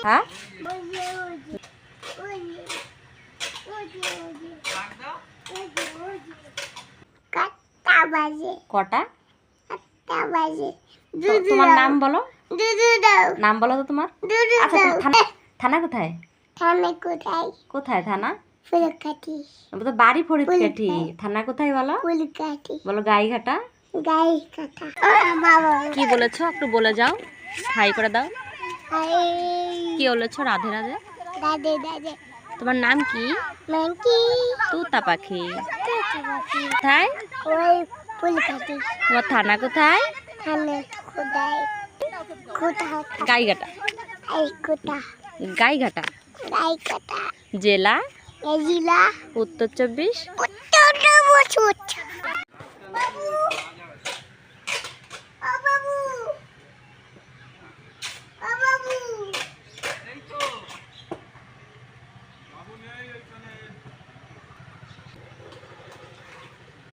হ্যাঁ কটা? তোমার নাম বলো, নাম বলো তো তোমার। আচ্ছা তোমার থানা, থানা কোথায়? কোথায় থানা? তো বাড়ি ফরিদকাঠি, থানা কোথায় বলো? বলো গাইঘাটা। কি বলেছো একটু বলে যাও, হাই করে দাও। কি বলেছো? রাধে রাধে। তোমার নাম কি? তুতা পাখি। কোথায়? তোমার থানা কোথায়? গাইঘাটা। গাইঘাটা। জেলা? উত্তর 24।